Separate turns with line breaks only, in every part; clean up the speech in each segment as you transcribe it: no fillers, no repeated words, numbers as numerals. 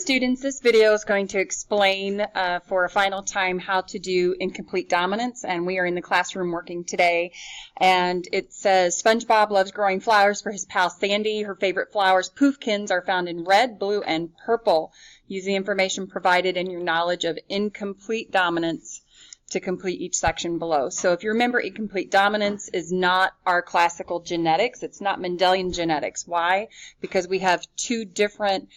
students, this video is going to explain for a final time how to do incomplete dominance, and we are in the classroom working today. And it says, SpongeBob loves growing flowers for his pal Sandy. Her favorite flowers, puffkins, are found in red, blue, and purple. Use the information provided in your knowledge of incomplete dominance to complete each section below. So if you remember, incomplete dominance is not our classical genetics. It's not Mendelian genetics. Why? Because we have two different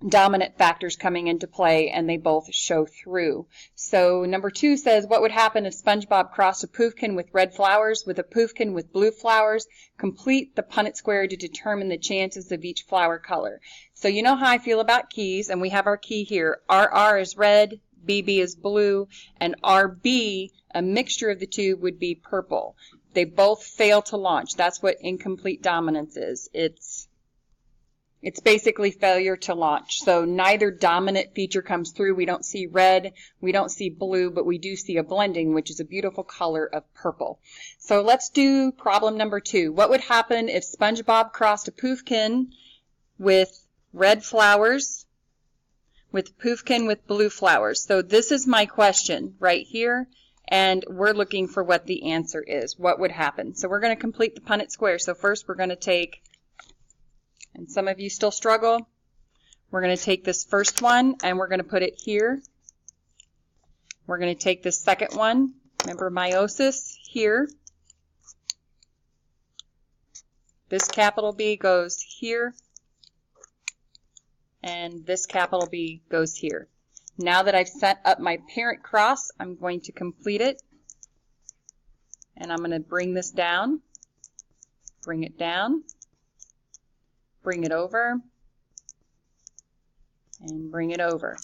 dominant factors coming into play, and they both show through. So number 2 says, what would happen if SpongeBob crossed a puffkin with red flowers with a puffkin with blue flowers? Complete the Punnett square to determine the chances of each flower color. So you know how I feel about keys, and we have our key here. RR is red, BB is blue, and RB, a mixture of the two, would be purple. They both fail to launch. That's what incomplete dominance is. It's basically failure to launch. So neither dominant feature comes through. We don't see red, we don't see blue, but we do see a blending, which is a beautiful color of purple. So let's do problem number 2. What would happen if SpongeBob crossed a puffkin with red flowers with a puffkin with blue flowers? So this is my question right here, and we're looking for what the answer is. What would happen? So we're going to complete the Punnett square. So first we're going to take, and some of you still struggle, we're going to take this first one and we're going to put it here. We're going to take this second one, remember meiosis, here. This capital B goes here, and this capital B goes here. Now that I've set up my parent cross, I'm going to complete it, and I'm going to bring this down, bring it down, bring it over, and bring it over.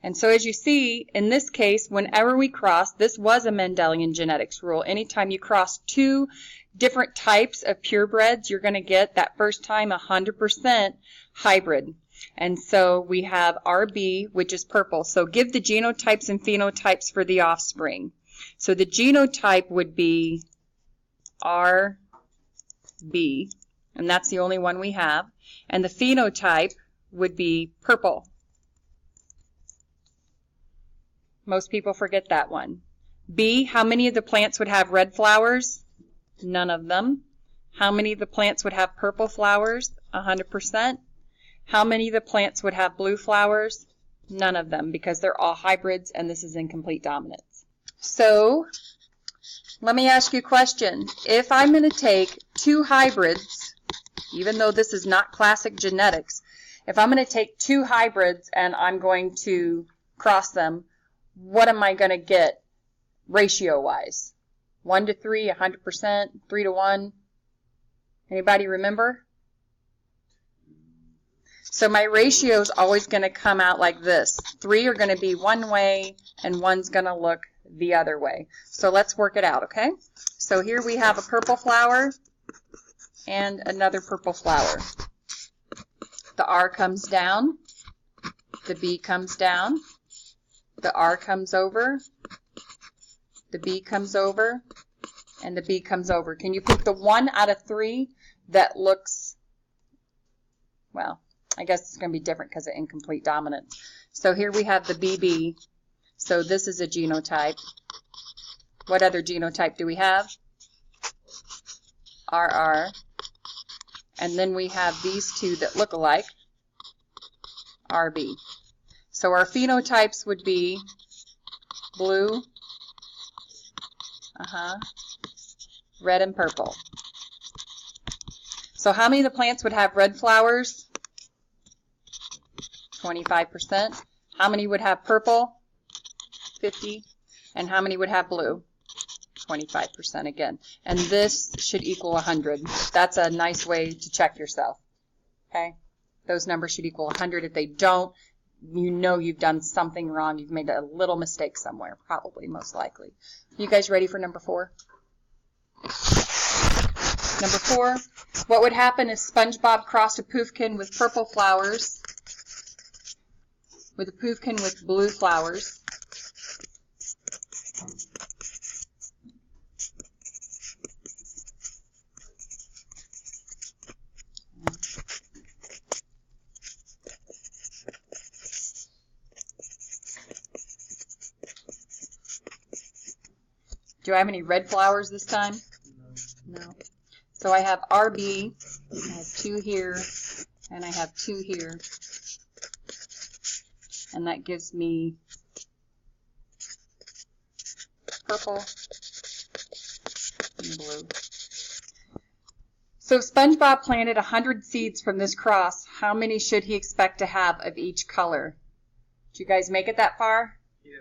And so as you see, in this case, whenever we cross, this was a Mendelian genetics rule. Anytime you cross two different types of purebreds, you're going to get that first time 100% hybrid. And so we have RB, which is purple. So give the genotypes and phenotypes for the offspring. So the genotype would be RB, and that's the only one we have. And the phenotype would be purple. Most people forget that one. B, how many of the plants would have red flowers? None of them. How many of the plants would have purple flowers? 100%. How many of the plants would have blue flowers? None of them, because they're all hybrids, and this is incomplete dominance. So let me ask you a question. If I'm going to take two hybrids, even though this is not classic genetics, if I'm going to take two hybrids and I'm going to cross them, what am I going to get ratio-wise? 1 to 3, 100%, 3 to 1? Anybody remember? So my ratio is always going to come out like this. 3 are going to be one way, and 1's going to look the other way. So let's work it out, okay? So here we have a purple flower and another purple flower. The R comes down, the B comes down, the R comes over, the B comes over, and the B comes over. Can you pick the 1 out of 3 that looks, well, I guess it's going to be different because of incomplete dominance. So here we have the BB. So this is a genotype. What other genotype do we have? RR. And then we have these two that look alike, RB. So our phenotypes would be blue, red and purple. So how many of the plants would have red flowers? 25%. How many would have purple? 50. And how many would have blue? 25% again. And this should equal 100. That's a nice way to check yourself. Okay? Those numbers should equal 100. If they don't, you know you've done something wrong. You've made a little mistake somewhere, probably, most likely. You guys ready for number 4? Number 4, what would happen if SpongeBob crossed a puffkin with purple flowers with a puffkin with blue flowers? Do I have any red flowers this time? No. So I have RB, I have 2 here, and I have 2 here. And that gives me purple and blue. So if SpongeBob planted 100 seeds from this cross, how many should he expect to have of each color? Did you guys make it that far?
Yeah.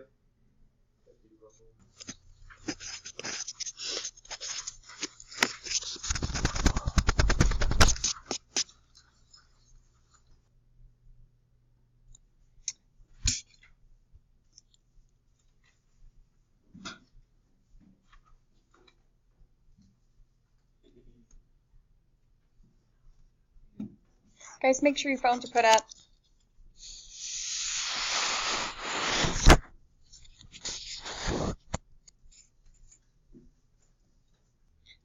Guys, make sure your phones are put up.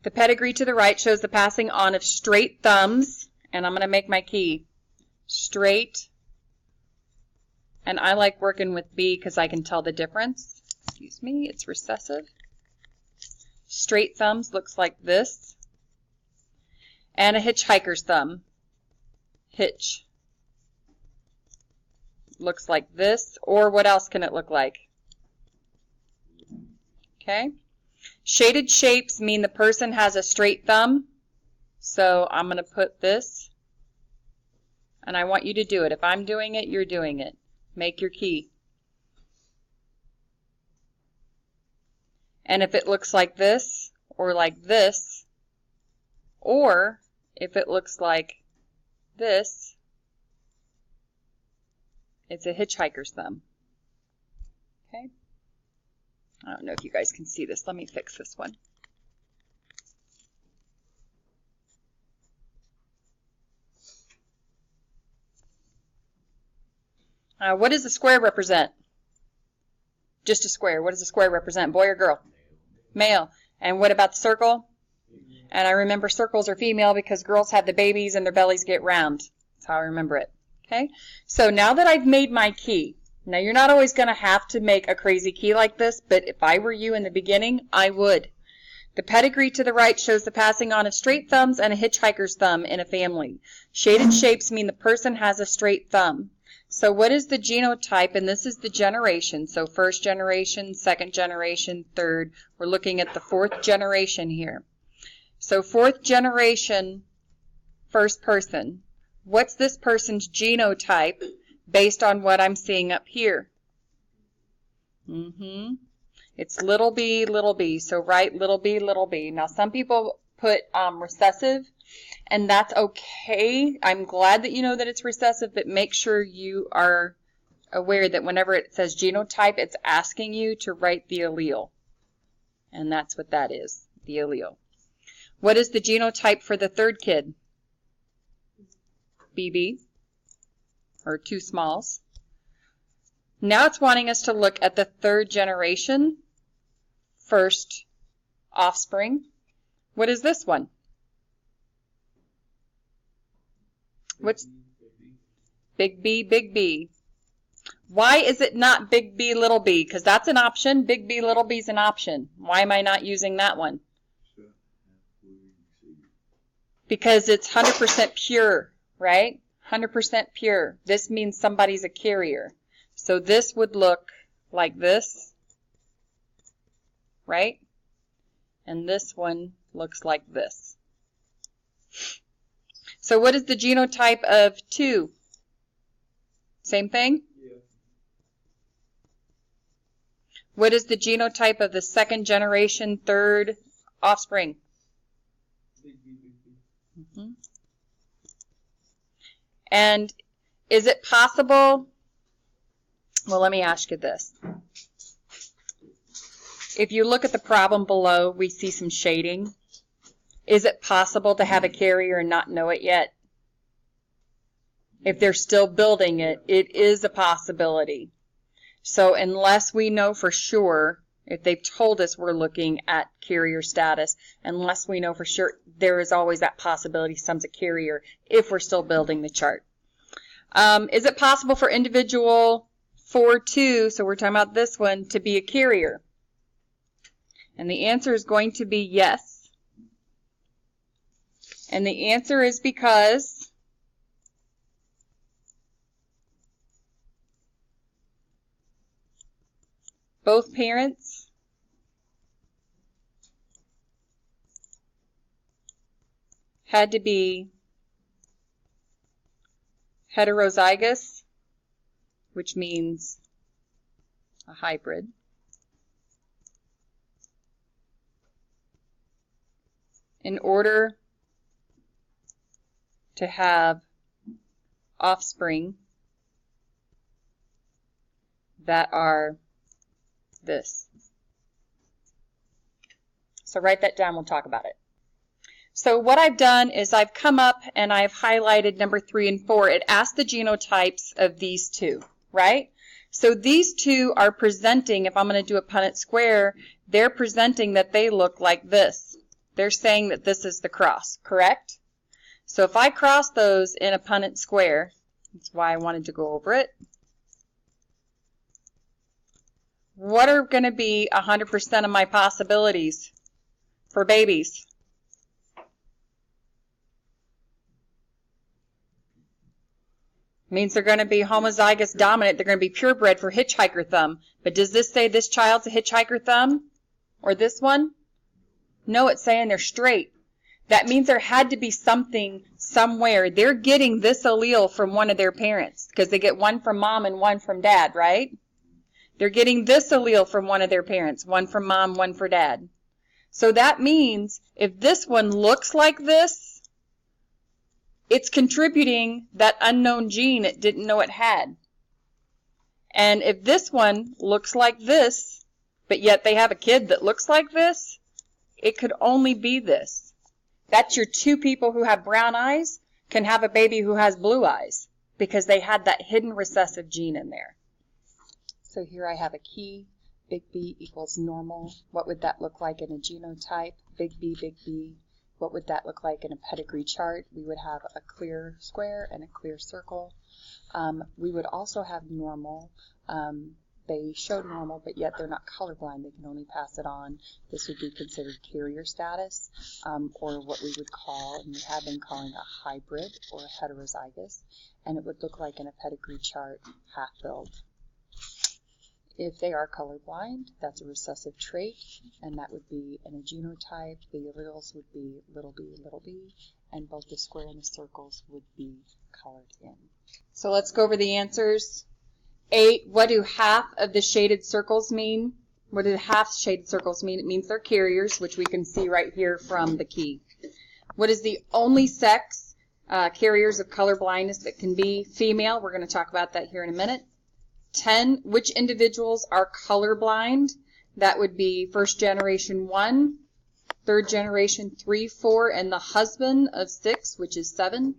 The pedigree to the right shows the passing on of straight thumbs, and I'm going to make my key straight, and I like working with B because I can tell the difference. Excuse me, it's recessive. Straight thumbs looks like this, and a hitchhiker's thumb. Hitch looks like this, or what else can it look like? Okay. Shaded shapes mean the person has a straight thumb, so I'm going to put this, and I want you to do it. If I'm doing it, you're doing it. Make your key. And if it looks like this, or like this, or if it looks like this, it's a hitchhiker's thumb. Okay. I don't know if you guys can see this. Let me fix this one. What does the square represent? Just a square. What does a square represent? Boy or girl? Male. And what about the circle? And I remember circles are female because girls have the babies and their bellies get round. That's how I remember it. Okay. So now that I've made my key, now you're not always going to have to make a crazy key like this, but if I were you in the beginning, I would. The pedigree to the right shows the passing on of straight thumbs and a hitchhiker's thumb in a family. Shaded shapes mean the person has a straight thumb. So what is the genotype? And this is the generation. So first generation, second generation, third. We're looking at the 4th generation here. So 4th generation, first person. What's this person's genotype based on what I'm seeing up here? It's little b, so write little b. Now some people put recessive, and that's okay. I'm glad that you know that it's recessive, but make sure you are aware that whenever it says genotype, it's asking you to write the allele. And that's what that is, the allele. What is the genotype for the 3rd kid? BB, or 2 smalls. Now it's wanting us to look at the 3rd generation, first offspring. What is this one? What's big B, big B? Why is it not big B, little b? Because that's an option. Big B, little b is an option. Why am I not using that one? Because it's 100% pure, right? 100% pure. This means somebody's a carrier. So this would look like this, right? And this one looks like this. So what is the genotype of 2? Same thing?
Yeah.
What is the genotype of the 2nd generation, 3rd offspring? And is it possible, well, let me ask you this. If you look at the problem below, we see some shading. Is it possible to have a carrier and not know it yet? If they're still building it, it is a possibility. So unless we know for sure, if they've told us we're looking at carrier status, unless we know for sure, there is always that possibility some's a carrier if we're still building the chart. Is it possible for individual 4-2, so we're talking about this one, to be a carrier? And the answer is going to be yes. And the answer is because both parents had to be heterozygous, which means a hybrid, in order to have offspring that are this. So write that down, we'll talk about it. So what I've done is I've come up and I've highlighted number 3 and 4. It asks the genotypes of these two, right? So these two are presenting, if I'm going to do a Punnett square, they're presenting that they look like this. They're saying that this is the cross, correct? So if I cross those in a Punnett square, that's why I wanted to go over it. What are going to be 100% of my possibilities for babies? Means they're going to be homozygous dominant. They're going to be purebred for hitchhiker thumb. But does this say this child's a hitchhiker thumb? Or this one? No, it's saying they're straight. That means there had to be something somewhere. They're getting this allele from one of their parents because they get one from mom and one from dad, right? They're getting this allele from one of their parents, one from mom, one for dad. So that means if this one looks like this, it's contributing that unknown gene it didn't know it had. And if this one looks like this, but yet they have a kid that looks like this, it could only be this. That's your two people who have brown eyes can have a baby who has blue eyes because they had that hidden recessive gene in there. So here I have a key, big B equals normal. What would that look like in a genotype? Big B, what would that look like in a pedigree chart? We would have a clear square and a clear circle. We would also have normal. They show normal, but yet they're not colorblind. They can only pass it on. This would be considered carrier status, or what we would call, and we have been calling a hybrid or a heterozygous, and it would look like in a pedigree chart, half-filled. If they are colorblind, that's a recessive trait, and that would be in a genotype. The alleles would be little b, and both the square and the circles would be colored in. So let's go over the answers. 8, what do half of the shaded circles mean? What do the half shaded circles mean? It means they're carriers, which we can see right here from the key. What is the only sex carriers of color blindness that can be female? We're going to talk about that here in a minute. 10, which individuals are colorblind? That would be first generation 1, third generation 3, 4, and the husband of 6, which is 7.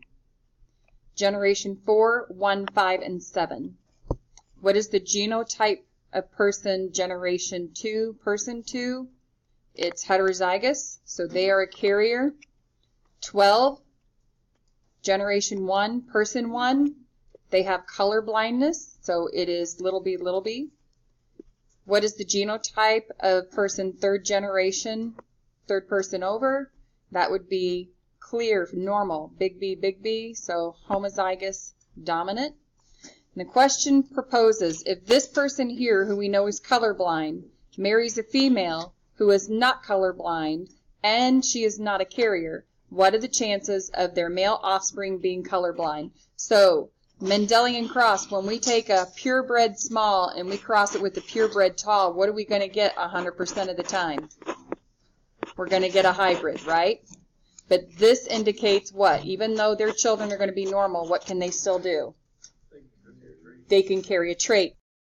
Generation 4, 1, 5, and 7. What is the genotype of person generation 2, person 2? It's heterozygous, so they are a carrier. 12, generation 1, person 1. They have color blindness, so it is little b. What is the genotype of person third generation, third person over? That would be clear, normal, big B, so homozygous dominant. And the question proposes, if this person here, who we know is colorblind, marries a female who is not colorblind and she is not a carrier, what are the chances of their male offspring being colorblind? So, Mendelian cross, when we take a purebred small and we cross it with a purebred tall, what are we going to get 100% of the time? We're going to get a hybrid, right? But this indicates what? Even though their children are going to be normal, what can they still do? They can carry a trait.